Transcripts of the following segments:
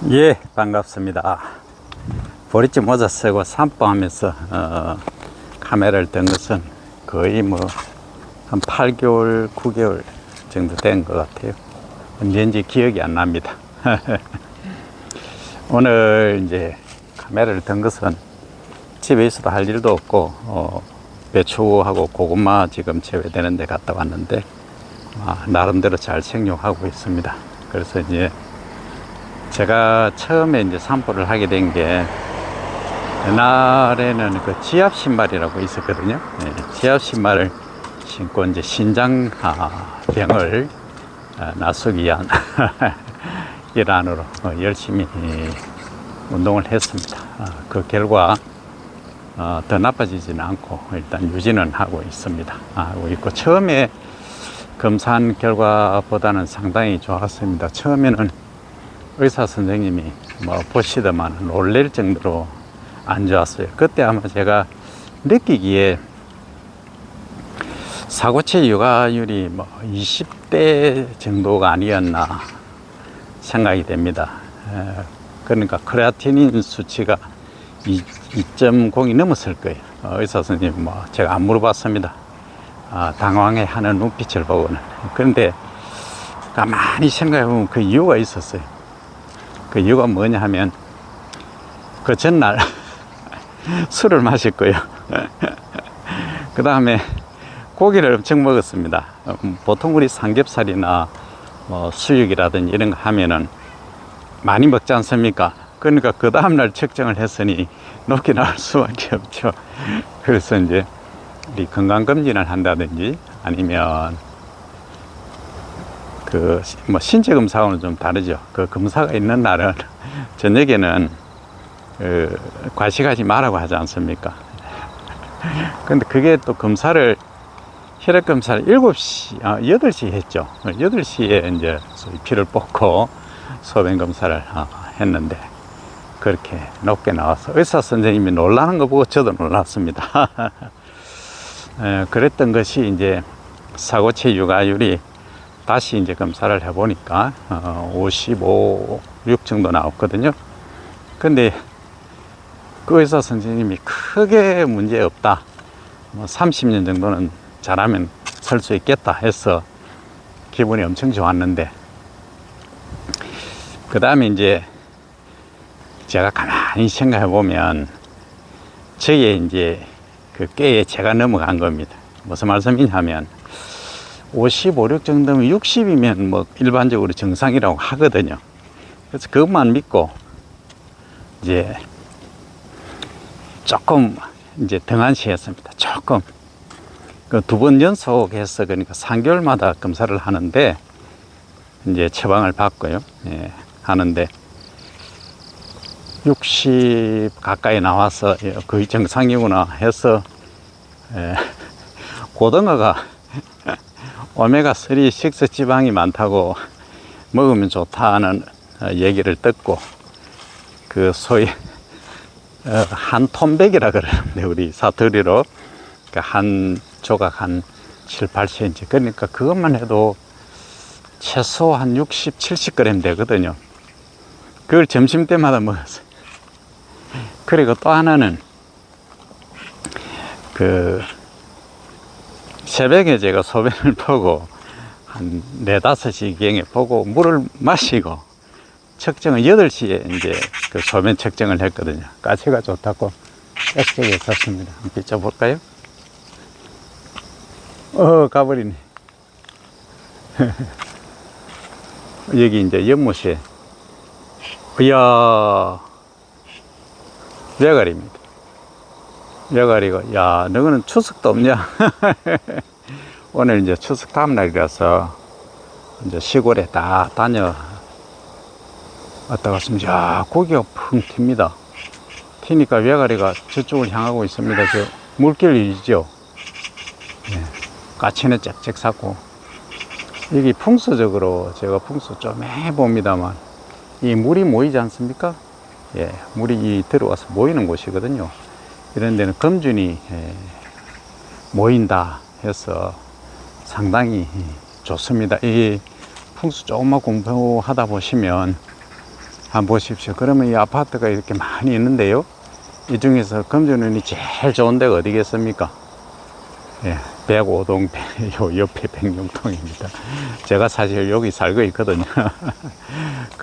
예, 반갑습니다. 보리집 모자 쓰고 산보하면서 카메라를 든 것은 거의 뭐 한 8개월, 9개월 정도 된 것 같아요. 언제인지 기억이 안 납니다. 오늘 이제 카메라를 든 것은 집에 있어도 할 일도 없고 배추하고 고구마 지금 재배되는 데 갔다 왔는데 나름대로 잘 생육하고 있습니다. 그래서 이제 제가 처음에 이제 산보를 하게 된 게 옛날에는 그 지압 신발이라고 있었거든요. 네, 지압 신발을 신고 이제 신장병을 나서기 위한 일환으로 열심히 운동을 했습니다. 그 결과 더 나빠지지는 않고 일단 유지는 하고 있습니다. 하고 있고 처음에 검사한 결과보다는 상당히 좋았습니다. 처음에는 의사 선생님이 보시더만 놀랄 정도로 안 좋았어요. 그때 아마 제가 느끼기에 사고체 육아율이 20대 정도가 아니었나 생각이 됩니다. 그러니까 크레아티닌 수치가 2.0이 넘었을 거예요. 의사 선생님 제가 안 물어봤습니다. 당황해 하는 눈빛을 보고는. 그런데 가만히 생각해 보면 그 이유가 있었어요. 그 이유가 뭐냐 하면 그 전날 술을 마셨고요. 그 다음에 고기를 엄청 먹었습니다. 보통 우리 삼겹살이나 수육이라든지 이런 거 하면은 많이 먹지 않습니까? 그러니까 그 다음날 측정을 했으니 높게 나올 수밖에 없죠. 그래서 이제 우리 건강검진을 한다든지 아니면 신체 검사하고는 좀 다르죠. 그 검사가 있는 날은 저녁에는 과식하지 말라고 하지 않습니까? 근데 그게 또 혈액 검사를 8시 했죠. 8시에 이제 피를 뽑고 소변 검사를 했는데 그렇게 높게 나와서 의사 선생님이 놀라는 거 보고 저도 놀랐습니다. 그랬던 것이 이제 사고체 육아율이 다시 이제 검사를 해보니까 55, 6 정도 나왔거든요. 근데 그 의사 선생님이 크게 문제 없다. 30년 정도는 잘하면 설 수 있겠다 해서 기분이 엄청 좋았는데, 그 다음에 이제 제가 가만히 생각해 보면 저의 이제 그 꾀에 제가 넘어간 겁니다. 무슨 말씀이냐면 55, 6 정도면 60이면 일반적으로 정상이라고 하거든요. 그래서 그것만 믿고 이제 조금 이제 등한시했습니다. 조금. 그 2번 연속해서 그러니까 3개월마다 검사를 하는데 이제 처방을 받고요. 예, 하는데 60 가까이 나와서 거의 정상이구나 해서 고등어가 오메가3 식스지방이 많다고 먹으면 좋다는 얘기를 듣고 그 소위 한 톤백이라 그러는데 우리 사투리로 한 조각 한 7, 8cm, 그러니까 그것만 해도 최소 한 60, 70g 되거든요. 그걸 점심 때마다 먹었어요. 그리고 또 하나는 새벽에 제가 소변을 보고 한 4, 5시경에 보고 물을 마시고 측정은 8시에 이제 그 소변 측정을 했거든요. 가치가 좋다고 액정에 샀습니다. 한번 비춰볼까요? 가버리네. 여기 이제 연못에, 이야, 메가리입니다. 메가리가, 야, 너는 추석도 없냐? 오늘 이제 추석 다음 날이라서 이제 시골에 다 다녀 왔다 갔습니다. 야, 고기가 펑 튑니다. 튀니까 메가리가 저쪽을 향하고 있습니다. 저 물길이죠. 네. 까치는 짹짹 샀고, 여기 풍수적으로 제가 풍수 좀 해봅니다만 이 물이 모이지 않습니까? 예, 물이 들어와서 모이는 곳이거든요. 이런 데는 검준이 모인다 해서 상당히 좋습니다. 이 풍수 조금만 공부하다 보시면 한번 보십시오. 그러면 이 아파트가 이렇게 많이 있는데요. 이 중에서 금주눈이 제일 좋은 데가 어디겠습니까? 예, 105동 요 옆에 백룡동입니다. 제가 사실 여기 살고 있거든요.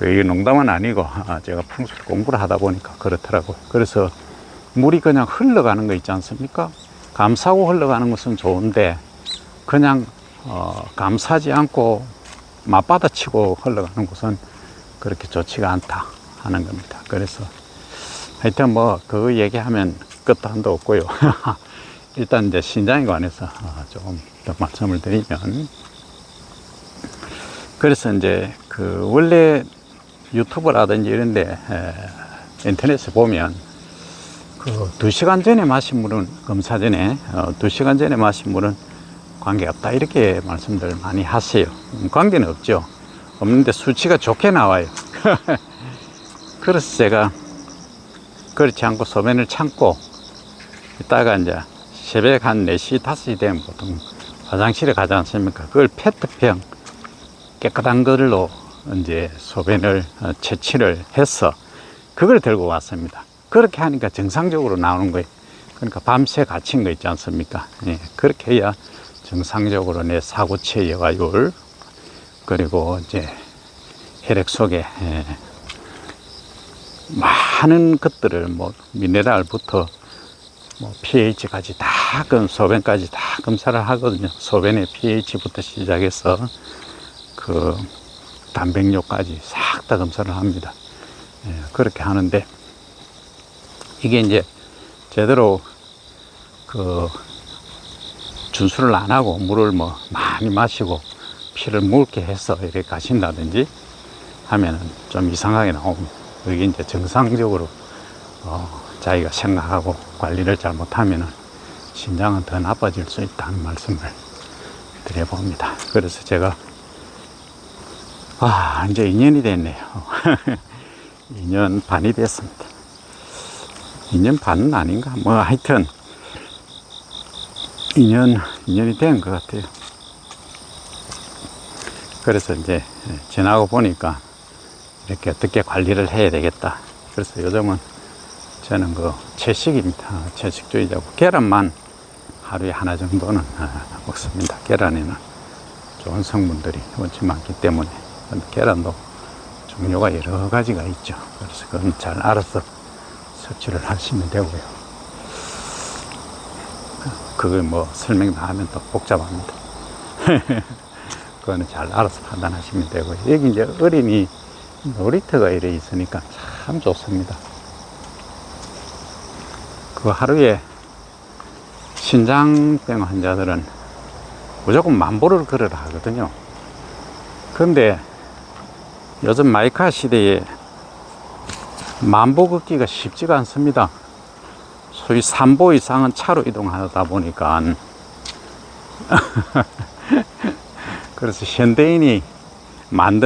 이게 농담은 아니고 제가 풍수 공부를 하다 보니까 그렇더라고요. 그래서 물이 그냥 흘러가는 거 있지 않습니까? 감싸고 흘러가는 것은 좋은데 그냥 감싸지 않고 맞받아치고 흘러가는 곳은 그렇게 좋지가 않다 하는 겁니다. 그래서 하여튼 뭐 그 얘기하면 끝도 한도 없고요. 일단 이제 신장에 관해서 조금 더 말씀을 드리면, 그래서 이제 원래 유튜브라든지 이런데 인터넷에 보면 2시간 전에 마신 물은, 검사 전에 2시간 전에 마신 물은 관계없다 이렇게 말씀들 많이 하세요. 관계는 없죠. 없는데 수치가 좋게 나와요. 그래서 제가 그렇지 않고 소변을 참고 이따가 이제 새벽 한 4시, 5시 되면 보통 화장실에 가지 않습니까? 그걸 페트병 깨끗한 걸로 이제 소변을 채취를 해서 그걸 들고 왔습니다. 그렇게 하니까 정상적으로 나오는 거예요. 그러니까 밤새 갇힌 거 있지 않습니까? 예, 그렇게 해야 정상적으로 내 사구체 여가율, 그리고 이제 혈액 속에 많은 것들을 뭐 미네랄부터 뭐 pH까지 다 소변까지 다 검사를 하거든요. 소변의 pH부터 시작해서 단백뇨까지 싹 다 검사를 합니다. 예, 그렇게 하는데 이게 이제 제대로 준수를 안 하고 물을 뭐 많이 마시고 피를 묽게 해서 이렇게 가신다든지 하면은 좀 이상하게 나옵니다. 이게 이제 정상적으로 자기가 생각하고 관리를 잘못하면은 신장은 더 나빠질 수 있다는 말씀을 드려봅니다. 그래서 제가 이제 2년이 됐네요. 2년 반이 됐습니다. 2년 반은 아닌가? 뭐 하여튼 2년이 된 것 같아요. 그래서 이제 지나고 보니까 이렇게 어떻게 관리를 해야 되겠다. 그래서 요즘은 저는 채식입니다. 채식주의자고 계란만 하루에 하나 정도는 먹습니다. 계란에는 좋은 성분들이 원체 많기 때문에. 계란도 종류가 여러 가지가 있죠. 그래서 그건 잘 알아서 섭취를 하시면 되고요. 그걸 뭐 설명 다 하면 또 복잡합니다. 그거는 잘 알아서 판단하시면 되고요. 여기 이제 어린이 놀이터가 이래 있으니까 참 좋습니다. 하루에 신장병 환자들은 무조건 만보를 걸으라 하거든요. 그런데 요즘 마이카 시대에 만보 걷기가 쉽지가 않습니다. 소위 3보 이상은 차로 이동하다 보니까 그래서 현대인이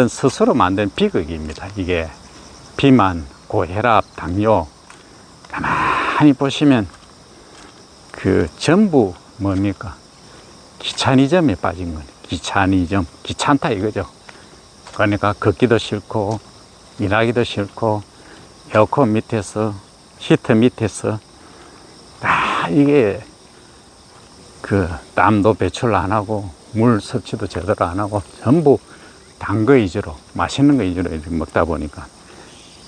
스스로 만든 비극입니다. 이게 비만, 고혈압, 당뇨, 가만히 보시면 전부 뭡니까? 귀차니즘에 빠진 거예요. 귀차니즘, 귀찮다 이거죠. 그러니까 걷기도 싫고 일하기도 싫고 에어컨 밑에서 히터 밑에서 다 이게 땀도 배출 안 하고 물 섭취도 제대로 안 하고 전부 단 거 위주로, 맛있는 거 위주로 이렇게 먹다 보니까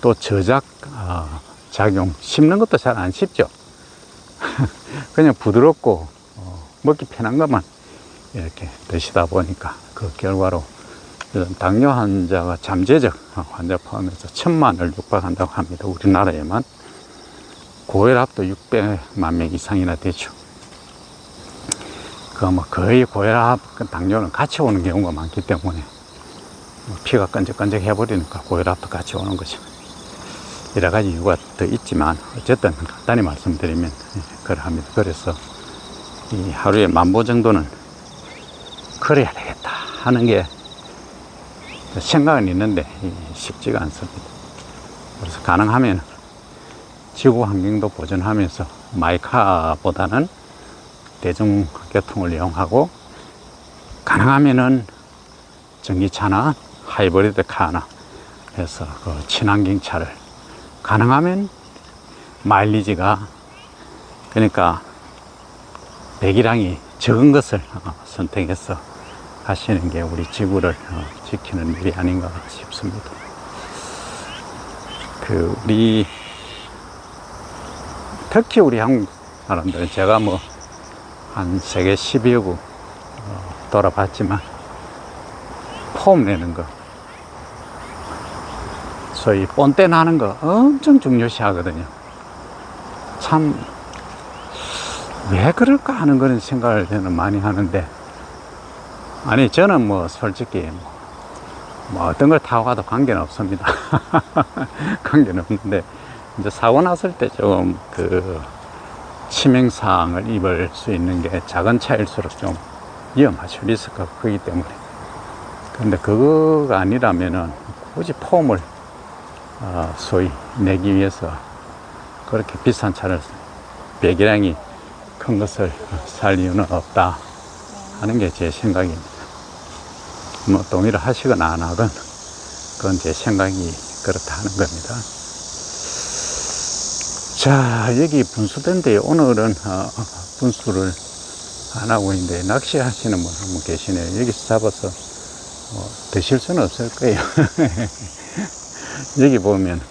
또 저작 작용, 씹는 것도 잘 안 씹죠. 그냥 부드럽고 먹기 편한 것만 이렇게 드시다 보니까 그 결과로 당뇨 환자가 잠재적 환자 포함해서 1000만을 육박한다고 합니다. 우리나라에만. 고혈압도 600만 명 이상이나 되죠. 거의 고혈압, 당뇨는 같이 오는 경우가 많기 때문에 피가 끈적끈적 해버리니까 고혈압도 같이 오는 거죠. 여러 가지 이유가 더 있지만 어쨌든 간단히 말씀드리면 그러합니다. 그래서 이 하루에 만보 정도는 걸어야 되겠다 하는 게 생각은 있는데 쉽지가 않습니다. 그래서 가능하면 지구 환경도 보존하면서 마이카보다는 대중교통을 이용하고 가능하면은 전기차나 하이브리드 카나 해서 그 친환경 차를 가능하면 마일리지가 그러니까 배기량이 적은 것을 선택해서 하시는 게 우리 지구를 지키는 일이 아닌가 싶습니다. 우리 특히 우리 한국 사람들은 제가 뭐 한 세계 12여 국 돌아봤지만 폼 내는 거, 소위 본때 나는 거 엄청 중요시 하거든요. 참 왜 그럴까 하는 그런 생각을 저는 많이 하는데, 아니 저는 뭐 솔직히 뭐 어떤 걸 타고 가도 관계는 없습니다. 관계는 없는데 이제 사고 났을 때 좀 치명상을 입을 수 있는 게 작은 차일수록 좀 위험하죠. 리스크가 크기 때문에. 근데 그거가 아니라면은 굳이 폼을 소위 내기 위해서 그렇게 비싼 차를 배기량이 큰 것을 살 이유는 없다 하는 게 제 생각입니다. 뭐 동의를 하시거나 안 하건 그건 제 생각이 그렇다 하는 겁니다. 자, 여기 분수대인데 오늘은 분수를 안 하고 있는데 낚시하시는 분 한 분 계시네요. 여기서 잡아서 드실 수는 없을 거예요. 여기 보면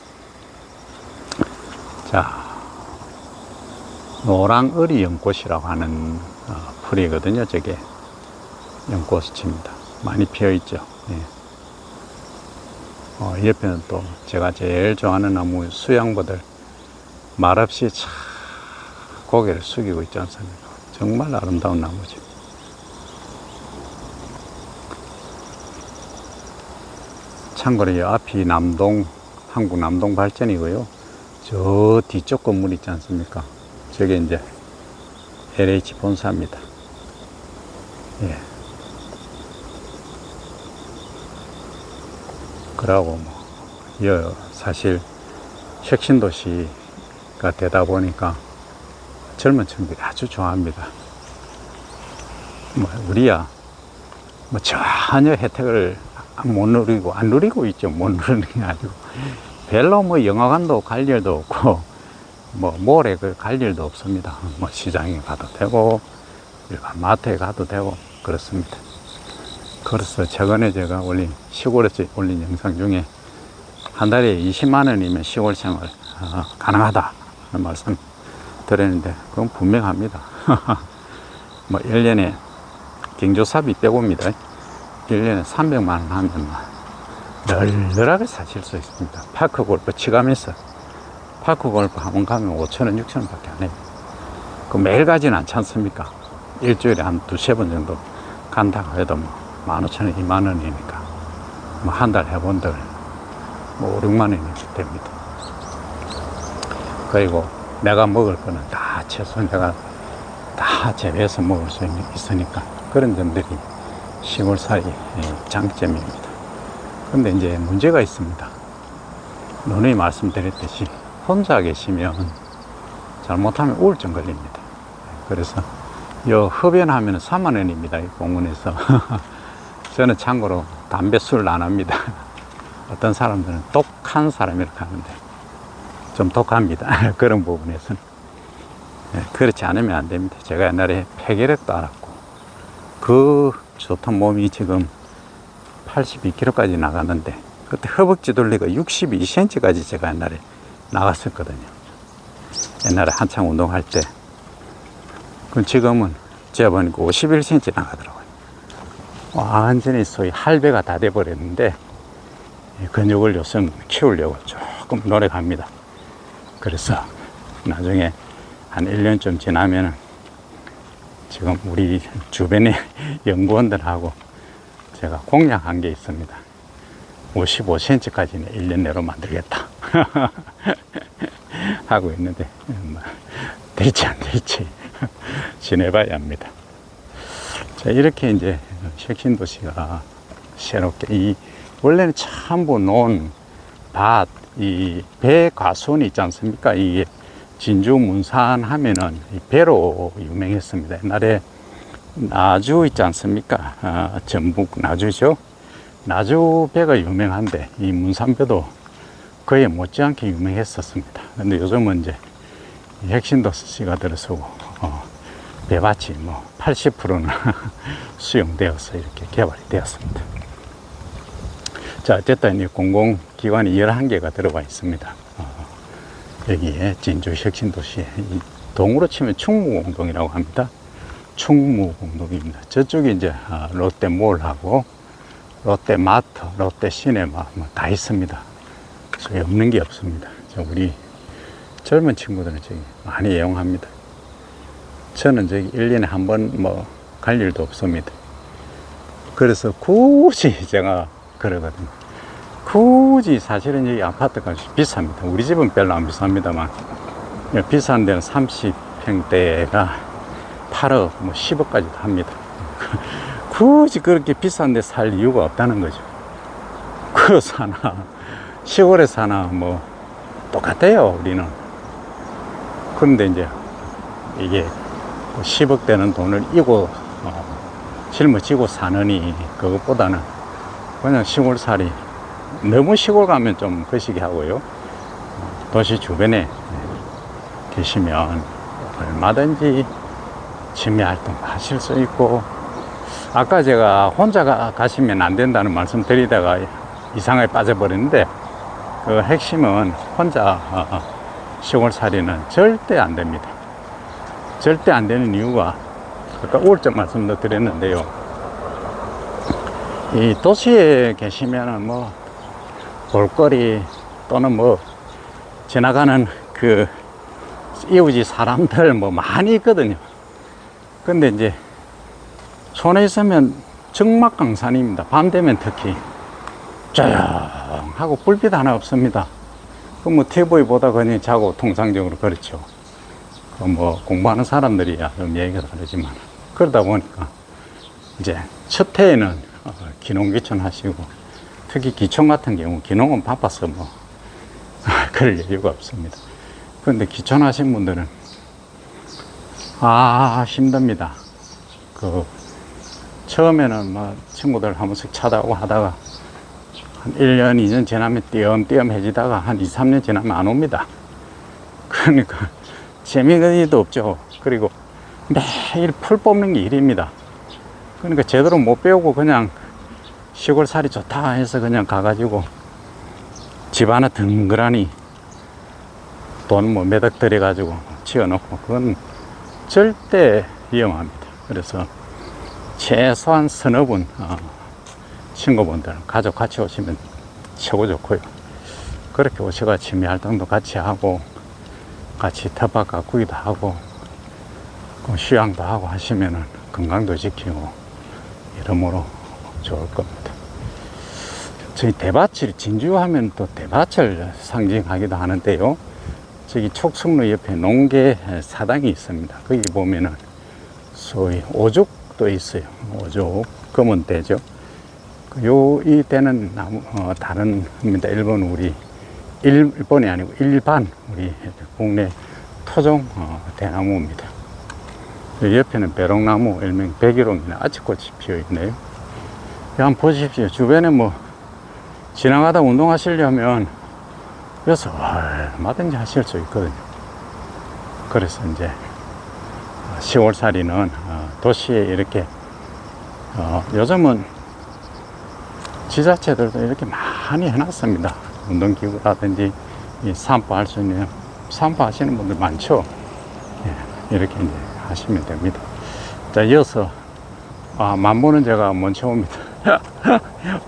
자, 노랑어리 연꽃이라고 하는 풀이거든요. 저게 연꽃입니다. 많이 피어 있죠. 예. 옆에는 또 제가 제일 좋아하는 나무 수양보들 말없이 참 고개를 숙이고 있지 않습니까? 정말 아름다운 나무죠. 참고로 이 앞이 한국 남동 발전이고요. 저 뒤쪽 건물 있지 않습니까? 저게 이제 LH 본사입니다. 예. 그러고 사실 혁신도시가 되다 보니까 젊은 층들이 아주 좋아합니다. 우리야 전혀 혜택을 못 누리고 안 누리고 있죠. 못 누리는 게 아니고 별로 영화관도 갈 일도 없고 몰에 갈 일도 없습니다. 시장에 가도 되고 일반 마트에 가도 되고 그렇습니다. 그래서 최근에 제가 시골에서 올린 영상 중에 한 달에 20만 원이면 시골 생활 가능하다 하는 말씀 드렸는데 그건 분명합니다. 1년에 경조사비 빼고입니다. 1년에 300만 원 하면 널널하게 사실 수 있습니다. 파크 골프 치가면서 파크 골프 한번 가면 5,000원, 6,000원 밖에 안 해요. 매일 가지는 않지 않습니까? 일주일에 한 두세 번 정도 간다고 해도 15,000원, 20,000원이니까 한 달 해본들 5, 6만 원이 됩니다. 그리고 내가 먹을 거는 다 채소 내가 다 재배해서 먹을 수 있으니까 그런 점들이 시골살이 장점입니다. 그런데 이제 문제가 있습니다. 누누이 말씀드렸듯이 혼자 계시면 잘못하면 우울증 걸립니다. 그래서 흡연하면 3만 원입니다. 이 공원에서. 저는 참고로 담배, 술 안 합니다. 어떤 사람들은 독한 사람 이렇게 하는데 좀 독합니다. 그런 부분에서는. 그렇지 않으면 안 됩니다. 제가 옛날에 폐결핵도 앓았고 그 좋던 몸이 지금 82kg까지 나갔는데 그때 허벅지 돌리가 62cm까지 제가 옛날에 나갔었거든요. 옛날에 한창 운동할 때. 그럼 지금은 제가 보니까 51cm 나가더라고요. 완전히 소위 할배가 다 돼버렸는데 근육을 요즘 키우려고 조금 노력합니다. 그래서 나중에 한 1년쯤 지나면은 지금 우리 주변의 연구원들하고 제가 공약한 게 있습니다. 55cm까지는 1년 내로 만들겠다 하고 있는데 될지 안 될지 지내봐야 합니다. 자, 이렇게 이제 혁신도시가 새롭게 원래는 전부 논, 밭, 배 과수원이 있지 않습니까? 이게 진주 문산 하면은 배로 유명했습니다. 옛날에 나주 있지 않습니까? 전북 나주죠. 나주배가 유명한데 이 문산배도 그에 못지않게 유명했었습니다. 근데 요즘은 이제 핵신도시가 들어서고 배밭이 뭐 80%는 수용되어서 이렇게 개발이 되었습니다. 자, 어쨌든 이 공공기관이 11개가 들어와 있습니다. 여기에 진주 혁신도시에 동으로 치면 충무공동이라고 합니다. 충무공동입니다. 저쪽에 이제 롯데몰하고 롯데마트, 롯데시네마 뭐 다 있습니다. 저기 없는 게 없습니다. 우리 젊은 친구들은 저기 많이 이용합니다. 저는 저기 1년에 한 번 뭐 갈 일도 없습니다. 그래서 굳이 제가 그러거든요. 굳이 사실은 여기 아파트가 비쌉니다. 우리 집은 별로 안 비쌉니다만 비싼 데는 30평대가 8억, 뭐 10억까지도 합니다. 굳이 그렇게 비싼 데 살 이유가 없다는 거죠. 그 사나 시골에 사나 뭐 똑같아요, 우리는. 그런데 이제 이게 10억 되는 돈을 이고 짊어지고 사느니 그것보다는 그냥 시골살이, 너무 시골 가면 좀 거시기 하고요. 도시 주변에 계시면 얼마든지 취미 활동 하실 수 있고, 아까 제가 혼자 가시면 안 된다는 말씀 드리다가 이상하게 빠져버렸는데, 그 핵심은 혼자 시골살이는 절대 안 됩니다. 절대 안 되는 이유가 아까 우울증 말씀도 드렸는데요. 이 도시에 계시면은 뭐 볼거리 또는 뭐 지나가는 그 이웃이 사람들 뭐 많이 있거든요. 근데 이제 촌에 있으면 적막강산입니다. 밤 되면 특히 조용하고 불빛 하나 없습니다. 그 뭐 TV 보다 그냥 자고 통상적으로 그렇죠. 그 뭐 공부하는 사람들이야 좀 얘기가 다르지만, 그러다 보니까 이제 첫 해에는 기농기촌 하시고, 특히 기촌 같은 경우 기농은 바빠서 뭐 그럴 여유가 없습니다. 그런데 기촌 하신 분들은 힘듭니다. 그 처음에는 뭐 친구들 한 번씩 찾아오고 하다가 한 1년, 2년 지나면 띄엄띄엄해지다가 한 2, 3년 지나면 안 옵니다. 그러니까 재미가 없죠. 그리고 매일 풀 뽑는 게 일입니다. 그러니까 제대로 못 배우고 그냥 시골살이 좋다 해서 그냥 가가지고 집 하나 덩그라니 돈 뭐 몇 억 들여가지고 지어놓고, 그건 절대 위험합니다. 그래서 최소한 서너 분 친구분들 가족 같이 오시면 최고 좋고요. 그렇게 오셔가 취미 활동도 같이 하고 같이 텃밭 가꾸기도 하고 휴양도 하고 하시면은 건강도 지키고 이러므로 좋을 겁니다. 저희 대밭을, 진주 하면 또 대밭을 상징하기도 하는데요. 저기 촉성로 옆에 농계 사당이 있습니다. 거기 보면은 소위 오죽도 있어요. 오죽, 검은 대죠. 이 대는 나무, 다른 겁니다. 일본이 아니고 일반 우리 국내 토종 대나무입니다. 옆에는 배롱나무, 일명 백일홍이나 아치꽃이 피어 있네요. 한번 보십시오. 주변에 뭐 지나가다 운동하시려면 여기서 얼마든지 하실 수 있거든요. 그래서 이제 시골살이는 도시에 이렇게 요즘은 지자체들도 이렇게 많이 해놨습니다. 운동기구라든지 산보할 수 있는, 산보하시는 분들 많죠. 이렇게 이제 하시면 됩니다. 자, 이어서 만보는 제가 먼저 옵니다.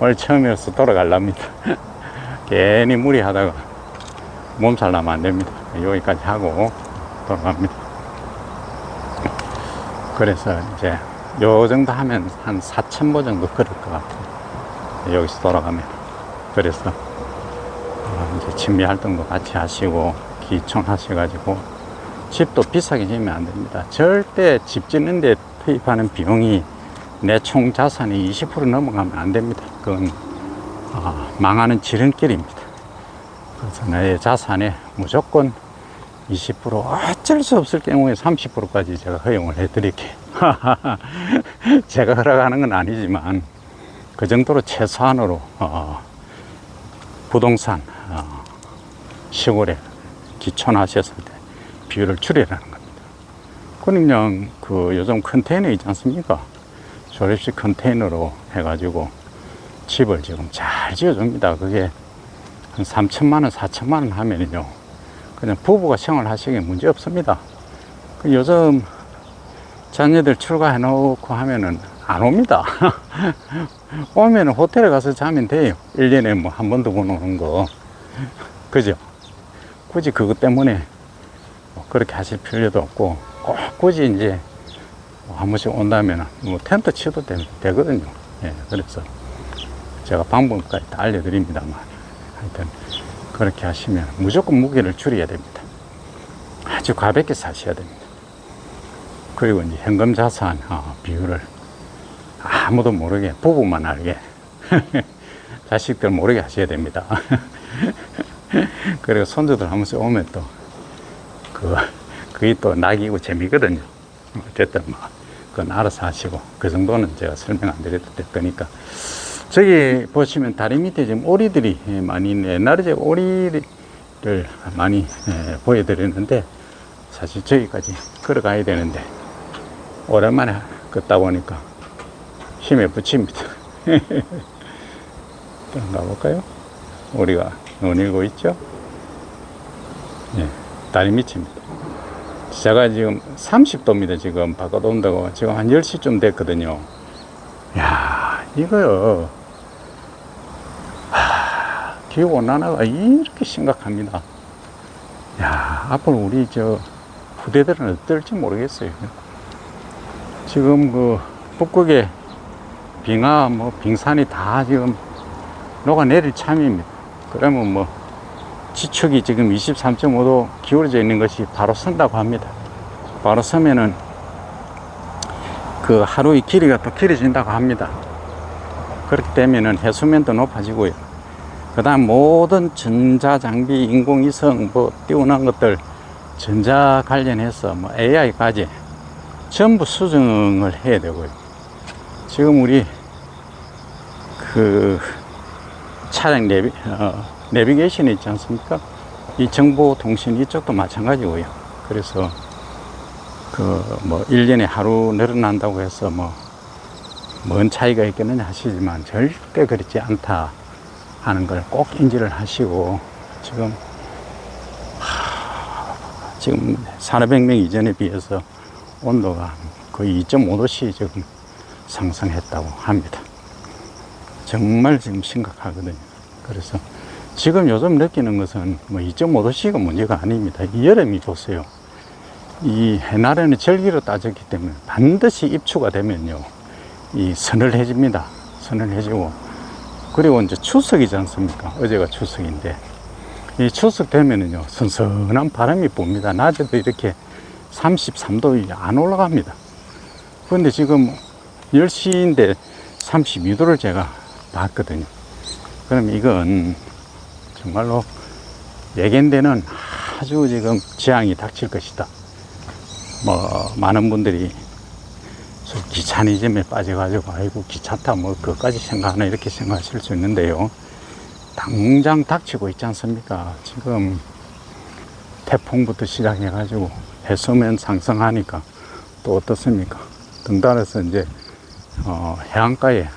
오늘 처음이어서 돌아가려합니다. 괜히 무리하다가 몸살 나면 안 됩니다. 여기까지 하고 돌아갑니다. 그래서 이제 요 정도 하면 한 4,000보 정도 걸을 것 같아요. 여기서 돌아가면. 그래서 이제 취미 활동도 같이 하시고 기촌 하셔가지고, 집도 비싸게 지으면 안 됩니다. 절대 집 짓는데 투입하는 비용이 내 총 자산이 20% 넘어가면 안 됩니다. 그건 망하는 지름길입니다. 그래서 내 자산에 무조건 20%, 어쩔 수 없을 경우에 30%까지 제가 허용을 해드릴게요. 제가 허락하는 건 아니지만 그 정도로 최소한으로 부동산 시골에 기촌하셨을 때 비율을 줄이라는 겁니다. 그냥 그 요즘 컨테이너 있지 않습니까? 조립식 컨테이너로 해가지고 집을 지금 잘 지어줍니다. 그게 한 3천만 원, 4천만 원 하면은요, 그냥 부부가 생활하시기에 문제 없습니다. 그 요즘 자녀들 출가해 놓고 하면은 안 옵니다. 오면은 호텔에 가서 자면 돼요. 1년에 뭐 한 번 두 번 오는 거. 그죠? 굳이 그것 때문에 뭐 그렇게 하실 필요도 없고, 꼭 굳이 이제 뭐 한 번씩 온다면은 뭐 텐트 치도 되거든요. 예, 그래서 제가 방법까지 다 알려드립니다만, 하여튼 그렇게 하시면 무조건 무게를 줄여야 됩니다. 아주 가볍게 사셔야 됩니다. 그리고 이제 현금 자산 비율을 아무도 모르게, 부부만 알게, 자식들 모르게 하셔야 됩니다. 그리고 손주들 한 번씩 오면 또 그게 또 낙이고 재미거든요. 어쨌든 뭐 그건 알아서 하시고, 그 정도는 제가 설명 안 드려도 될 거니까. 저기 보시면 다리 밑에 지금 오리들이 많이 있네. 옛날에 제가 오리를 많이 보여드렸는데, 사실 저기까지 걸어가야 되는데 오랜만에 걷다 보니까 힘에 부칩니다. 좀 가볼까요? 오리가 논일고 있죠? 예, 다리 밑입니다. 제가 지금 30도입니다. 지금 바깥 온다고. 지금 한 10시쯤 됐거든요. 야, 이거요. 기후온난화가 이렇게 심각합니다. 야, 앞으로 우리 후대들은 어떨지 모르겠어요. 지금 그 북극의 빙하, 빙산이 다 지금 녹아내릴 참입니다. 그러면 뭐 지축이 지금 23.5도 기울어져 있는 것이 바로 선다고 합니다. 바로 서면은 그 하루의 길이가 또 길어진다고 합니다. 그렇게 되면은 해수면도 높아지고요. 그 다음 모든 전자장비, 인공위성, 뛰어난 것들, 전자 관련해서 AI까지 전부 수정을 해야 되고요. 지금 우리 그 차량 내비게이션이 있지 않습니까? 이 정보통신 이쪽도 마찬가지고요. 그래서 1년에 하루 늘어난다고 해서 뭔 차이가 있겠느냐 하시지만 절대 그렇지 않다 하는 걸 꼭 인지를 하시고, 지금 400명 이전에 비해서 온도가 거의 2.5도씩 지금 상승했다고 합니다. 정말 지금 심각하거든요. 그래서 지금 요즘 느끼는 것은 2.5도씩은 문제가 아닙니다. 이 여름이 보세요. 이 해날에는 절기로 따졌기 때문에 반드시 입추가 되면요, 이 서늘해집니다. 서늘해지고, 그리고 이제 추석이지 않습니까? 어제가 추석인데, 이 추석 되면은요, 선선한 바람이 붑니다. 낮에도 이렇게 33도 안 올라갑니다. 그런데 지금 10시인데 32도를 제가 봤거든요. 그럼 이건 정말로 예견되는 아주 지금 재앙이 닥칠 것이다. 많은 분들이 기차니즘에 빠져가지고, 아이고, 기차타, 그것까지 생각하나, 이렇게 생각하실 수 있는데요. 당장 닥치고 있지 않습니까? 지금 태풍부터 시작해가지고 해수면 상승하니까 또 어떻습니까? 등단해서 이제 해안가에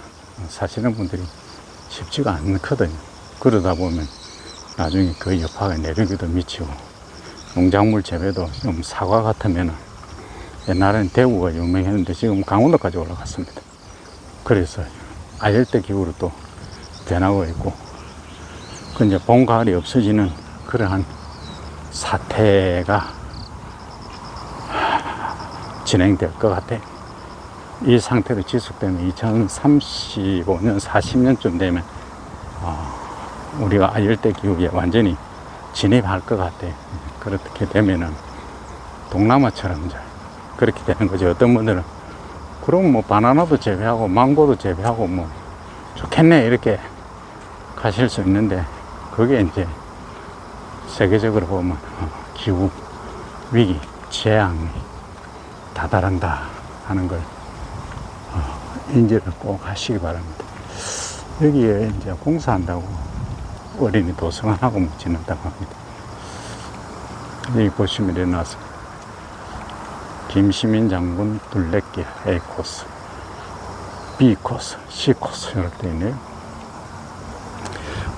사시는 분들이 쉽지가 않거든요. 그러다 보면 나중에 그 여파가 내륙에도 미치고, 농작물 재배도 좀 사과 같으면 옛날에는 대구가 유명했는데 지금 강원도까지 올라갔습니다. 그래서 아열대 기후로 또 변하고 있고, 그 이제 봄, 가을이 없어지는 그러한 사태가 진행될 것 같아요. 이 상태로 지속되면 2035년, 40년쯤 되면 우리가 아열대 기후에 완전히 진입할 것 같아요. 그렇게 되면은 동남아처럼 이제 그렇게 되는 거죠. 어떤 분들은 그럼 바나나도 재배하고 망고도 재배하고 좋겠네, 이렇게 가실 수 있는데, 그게 이제 세계적으로 보면 기후 위기, 재앙이 다다른다 하는 걸 인지를 꼭 하시기 바랍니다. 여기에 이제 공사한다고 어린이 도서관하고 뭐 짓는다고 합니다. 여기 보시면 이렇게 나왔습니다. 김시민 장군 둘레길 A 코스, B 코스, C 코스 이렇게 되어 있네요.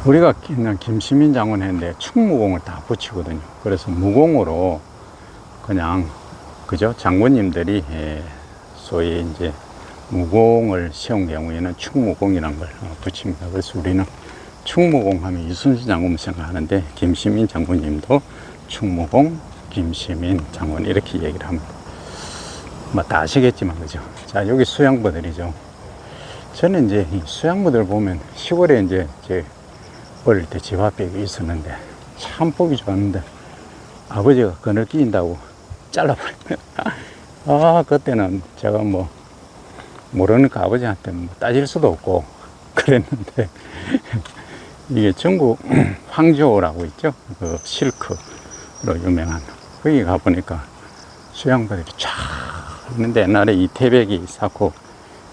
우리가 그냥 김시민 장군 했는데 충무공을 다 붙이거든요. 그래서 무공으로 그냥 그죠? 장군님들이 소위 이제 무공을 세운 경우에는 충무공이라는 걸 붙입니다. 그래서 우리는 충무공 하면 이순신 장군 생각하는데 김시민 장군님도 충무공, 김시민 장군 이렇게 얘기를 합니다. 뭐 다 아시겠지만 그죠? 자, 여기 수양부들이죠. 저는 이제 이 수양부들 보면 시골에 이제 제 어릴 때 집 앞에 있었는데 참 보기 좋았는데 아버지가 그늘 끼인다고 잘라버립니다. 아, 그때는 제가 뭐 모르니까 아버지한테 뭐 따질 수도 없고 그랬는데 이게 전국 황조라고 있죠. 그 실크로 유명한 거기 가보니까 수양부들이 쫙 있는데 옛날에 이태백이 쌓고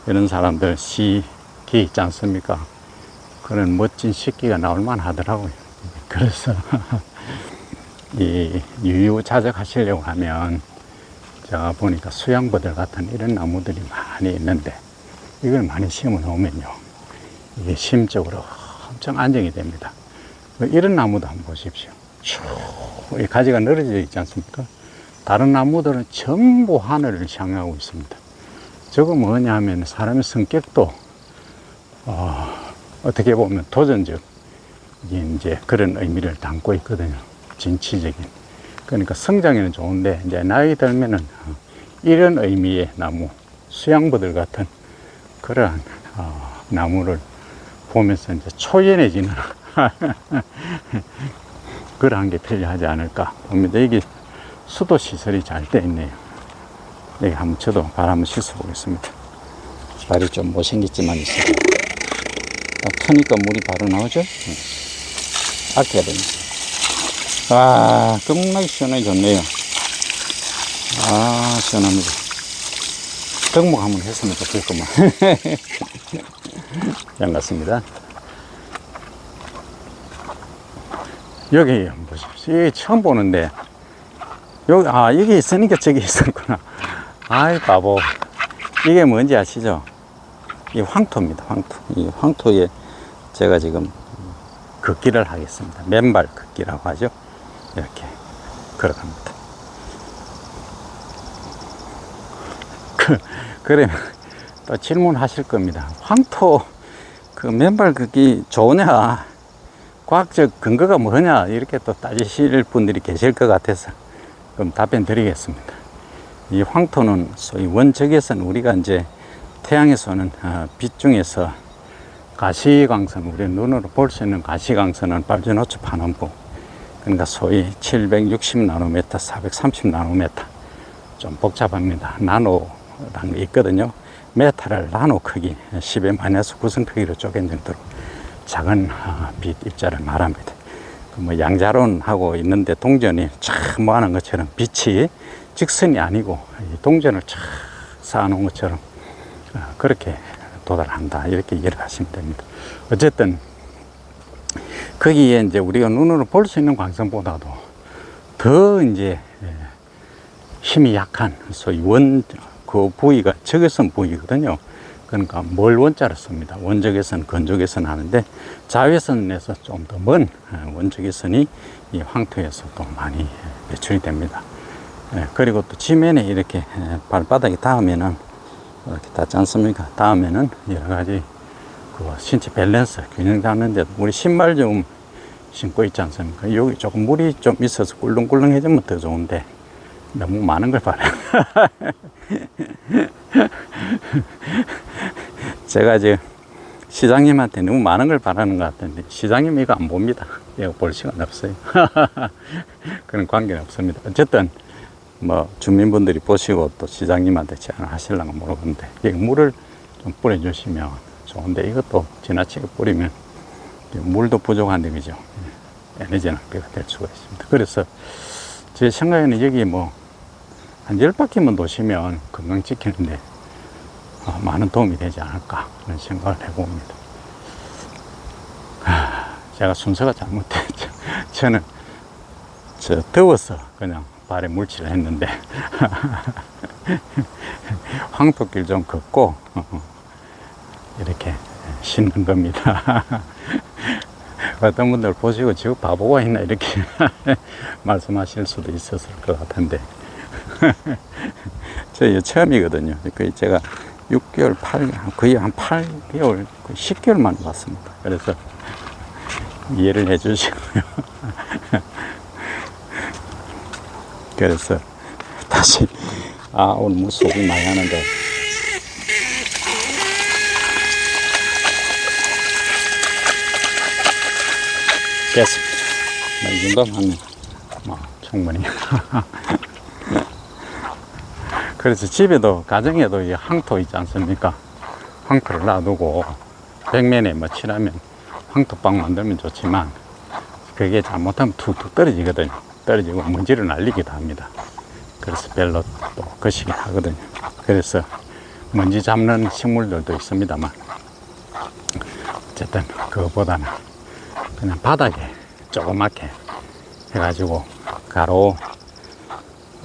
이런 사람들 시기 있지 않습니까? 그런 멋진 식기가 나올만 하더라고요. 그래서 이 유유자적 하시려고 하면 제가 보니까 수양부들 같은 이런 나무들이 많이 있는데 이걸 많이 심어 놓으면요 이게 심적으로 엄청 안정이 됩니다. 이런 나무도 한번 보십시오. 쭉 이 가지가 늘어져 있지 않습니까? 다른 나무들은 전부 하늘을 향하고 있습니다. 저거 뭐냐 하면 사람의 성격도 어떻게 보면 도전적 이제 그런 의미를 담고 있거든요. 진취적인. 그러니까 성장에는 좋은데 이제 나이 들면은 이런 의미의 나무, 수양부들 같은 그러한 나무를 보면서 이제 초연해지는 그러한 게 필요하지 않을까 봅니다. 이게 수도 시설이 잘 되어 있네요. 여기 한번 저도 발 한번 씻어 보겠습니다. 발이 좀 못생겼지만 있어요. 트니까 물이 바로 나오죠? 아껴야 됩니다. 아, 겁나게 시원하게 좋네요. 아, 시원합니다. 덕목 한번 했으면 좋겠구만. 반갑습니다. 여기 한번 보십시오. 여기 처음 보는데, 여기, 여기 있으니까 저기 있었구나. 아이, 바보. 이게 뭔지 아시죠? 이 황토입니다, 황토. 이 황토에 제가 지금 걷기를 하겠습니다. 맨발 걷기라고 하죠. 이렇게 걸어갑니다. 그러면 또 질문하실 겁니다. 황토 그 맨발 걷기 좋으냐? 과학적 근거가 뭐냐? 이렇게 또 따지실 분들이 계실 것 같아서 그럼 답변 드리겠습니다. 이 황토는 소위 원적외선 우리가 이제 태양에서는 빛 중에서 가시광선, 우리 눈으로 볼 수 있는 가시광선은 빨주노초 반원부, 그러니까 소위 760나노메타, 430나노메타, 좀 복잡합니다. 나노라는 게 있거든요. 메타를 나노 크기, 10의 마이너스 9성 크기로 쪼갠 정도로 작은 빛 입자를 말합니다. 뭐 양자론하고 있는데 동전이 쫙 모아놓은 것처럼 빛이 직선이 아니고 동전을 쫙 쌓아놓은 것처럼 그렇게 도달한다, 이렇게 이해를 하시면 됩니다. 어쨌든 거기에 이제 우리가 눈으로 볼 수 있는 광선보다도 더 이제 힘이 약한 소위 그 부위가 적외선 부위거든요. 그러니까 뭘 원자를 씁니다. 원적외선, 건적외선 하는데 자외선에서 좀 더 먼 원적외선이 이 황토에서 또 많이 배출이 됩니다. 그리고 또 지면에 이렇게 발바닥에 닿으면은 이렇게 닿지 않습니까? 닿으면은 여러 가지 그 신체 밸런스 균형 잡는데 우리 신발 좀 신고 있지 않습니까? 여기 조금 물이 좀 있어서 꿀렁꿀렁해지면 더 좋은데 너무 많은 걸 바라요. 제가 이제 시장님한테 너무 많은 걸 바라는 것 같은데 시장님 이거 안 봅니다. 이거 볼 시간 없어요. 그런 관계는 없습니다. 어쨌든 뭐 주민분들이 보시고 또 시장님한테 제안을 하시려고 모르겠는데 여기 물을 좀 뿌려주시면 좋은데 이것도 지나치게 뿌리면 물도 부족한데 그죠? 에너지 낭비가 될 수가 있습니다. 그래서 제 생각에는 여기 뭐 한 10바퀴만 도시면 건강 지키는데 많은 도움이 되지 않을까 그런 생각을 해봅니다. 제가 순서가 잘못됐죠. 저는 더워서 그냥 발에 물칠을 했는데 황토길 좀 걷고 이렇게 신는 겁니다. 어떤 분들 보시고 지금 바보가 있나 이렇게 말씀하실 수도 있었을 것 같은데 저 처음이거든요. 거의 제가 6개월, 8개월, 거의 한 8개월, 10개월 만에 왔습니다. 그래서 이해를 해 주시고요. 그래서 다시 오늘 무속이 많이 하는데 됐습니다. 이 정도만 하면 충분히. 그래서 집에도, 가정에도 이 황토 있지 않습니까? 황토를 놔두고 벽면에 뭐 칠하면 황토방 만들면 좋지만 그게 잘못하면 툭툭 떨어지거든요. 떨어지고 먼지를 날리기도 합니다. 그래서 별로 또 거시기 하거든요. 그래서 먼지 잡는 식물들도 있습니다만 어쨌든 그거보다는 그냥 바닥에 조그맣게 해가지고 가로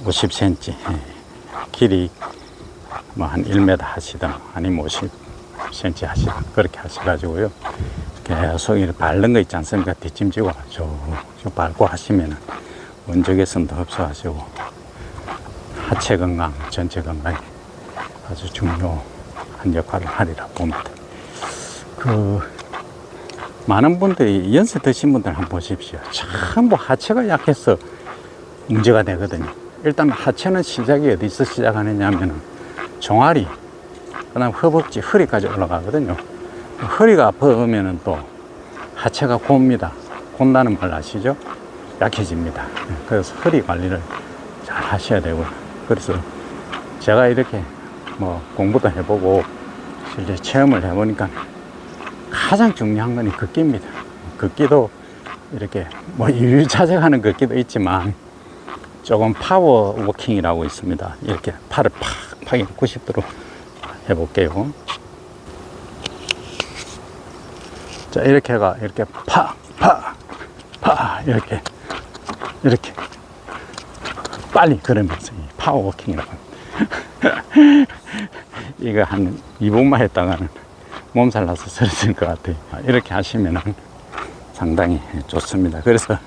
50cm, 길이 뭐 한 1m 하시든 아니면 50cm 하시든 그렇게 하셔가지고요. 계속 이렇게 밟는 거 있지 않습니까? 뒷짐지고 쭉 밟고 하시면은 원적외선도 흡수하시고 하체 건강, 전체 건강에 아주 중요한 역할을 하리라 봅니다. 많은 분들이 연세 드신 분들 한번 보십시오. 전부 하체가 약해서 문제가 되거든요. 일단 하체는 시작이 어디서 시작하느냐면은 종아리, 그 다음 허벅지, 허리까지 올라가거든요. 허리가 아프면은 또 하체가 곱니다. 곧다는 말 아시죠? 약해집니다. 그래서 허리 관리를 잘 하셔야 되고요. 그래서 제가 이렇게 뭐 공부도 해보고 실제 체험을 해보니까 가장 중요한 건 걷기입니다. 걷기도 이렇게 뭐 유유자적하는 걷기도 있지만 조금 파워 워킹이라고 있습니다. 이렇게 팔을 팍 90도로 해볼게요. 자, 이렇게가 이렇게 팍 이렇게 빨리 걸으면서 파워 워킹이라고 합니다. 이거 한 2분만 했다가는 몸살 나서 쓰러질 것 같아요. 이렇게 하시면은 상당히 좋습니다. 그래서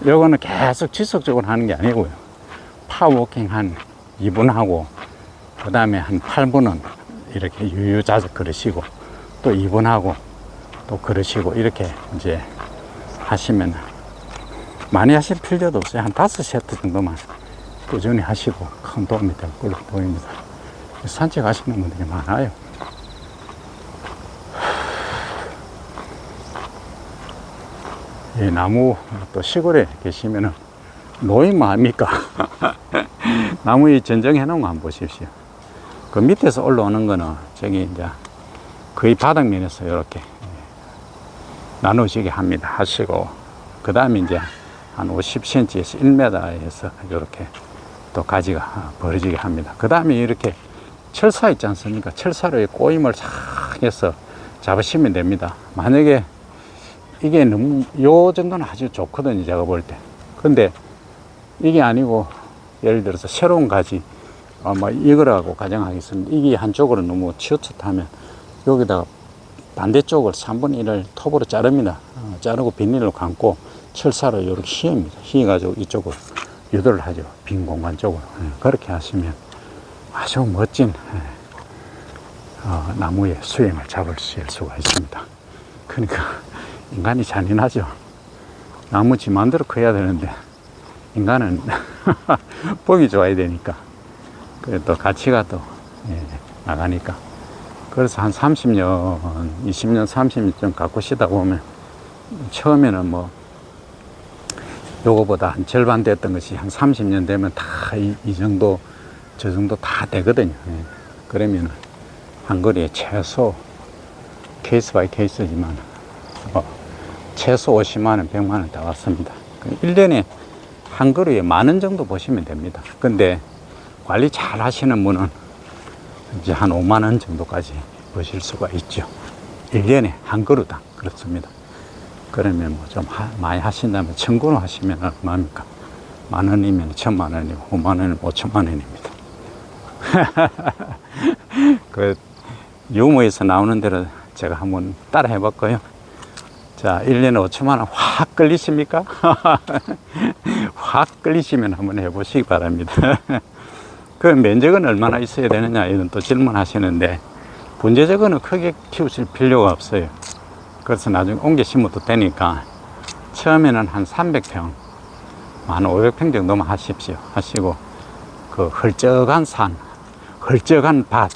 요거는 계속 지속적으로 하는 게 아니고요. 파워워킹 한 2분 하고 그 다음에 한 8분은 이렇게 유유자적 걸으시고 또 2분 하고 또 걸으시고 이렇게 이제 하시면 많이 하실 필요도 없어요. 한 5세트 정도만 꾸준히 하시고 큰 도움이 될 걸로 보입니다. 산책하시는 분들이 많아요. 이 나무 또 시골에 계시면은 노인뭐 합니까? 나무 이 전정해 놓은 거 한번 보십시오. 그 밑에서 올라오는 거는 저기 이제 거의 바닥면에서 이렇게 나누시게 합니다. 하시고 그 다음에 이제 한 50cm에서 1m에서 이렇게 또 가지가 벌어지게 합니다. 그 다음에 이렇게 철사 있지 않습니까? 철사로 꼬임을 싹 해서 잡으시면 됩니다. 만약에 이게 너무 요 정도는 아주 좋거든요, 제가 볼 때. 근데 이게 아니고 예를 들어서 새로운 가지 뭐 이거라고 가정하겠습니다. 이게 한쪽으로 너무 치우쳤다면 여기다가 반대쪽을 3분의 1을 톱으로 자릅니다. 자르고 비닐로 감고 철사로 이렇게 휘입니다. 휘가지고 이쪽으로 유도를 하죠. 빈 공간 쪽으로. 그렇게 하시면 아주 멋진 나무의 수행을 잡으실 수가 있습니다. 그러니까 인간이 잔인하죠. 나무 지 마음대로 커야 되는데 인간은 보기 좋아야 되니까 또 가치가 또 나가니까. 그래서 한 30년 20년 30년 좀 가꾸시다 보면 처음에는 뭐 요거보다 한 절반 됐던 것이 한 30년 되면 다 이 정도 저 정도 다 되거든요. 그러면 한 거리에 최소 케이스 바이 케이스지만 최소 50만원, 100만원 다 왔습니다. 1년에 한 그루에 10,000원 정도 보시면 됩니다. 근데 관리 잘 하시는 분은 이제 한 5만원 정도까지 보실 수가 있죠. 1년에 한 그루당. 그렇습니다. 그러면 뭐 좀 많이 하신다면 청구로 하시면 얼마입니까? 10,000원이면 1,000,000원이고 50,000원이면 50,000원입니다. 그 유머에서 나오는 대로 제가 한번 따라 해볼까요? 자, 1년에 5,000,000원 확 끌리십니까? 확 끌리시면 한번 해보시기 바랍니다. 그 면적은 얼마나 있어야 되느냐 이런 또 질문하시는데, 분재적으로는 크게 키우실 필요가 없어요. 그래서 나중에 옮겨 심어도 되니까 처음에는 한 300평, 한 500평 정도만 하십시오. 하시고 그 헐쩍한 산, 헐쩍한 밭,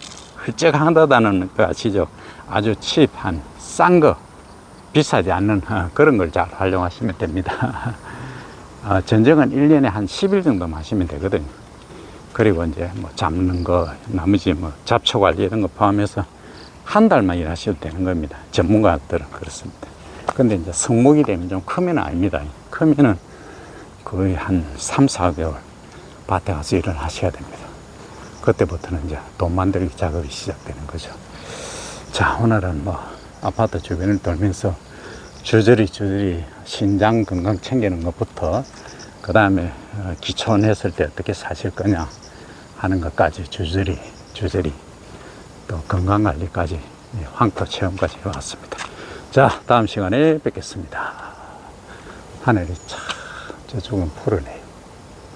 헐쩍하다는 거 아시죠? 아주 칩한 싼 거, 비싸지 않는 그런 걸 잘 활용하시면 됩니다. 전쟁은 1년에 한 10일 정도만 하시면 되거든요. 그리고 이제 뭐 잡는 거, 나머지 뭐 잡초 관리 이런 거 포함해서 한 달만 일하셔도 되는 겁니다. 전문가들은 그렇습니다. 근데 이제 성목이 되면 좀 크면 아닙니다. 크면은 거의 한 3, 4개월 밭에 가서 일을 하셔야 됩니다. 그때부터는 이제 돈 만들기 작업이 시작되는 거죠. 자, 오늘은 뭐 아파트 주변을 돌면서 주저리 신장 건강 챙기는 것부터, 그 다음에 기촌했을 때 어떻게 사실 거냐 하는 것까지 주저리 또 건강관리까지 황토 체험까지 해왔습니다. 자, 다음 시간에 뵙겠습니다. 하늘이 참 저쪽은 푸르네.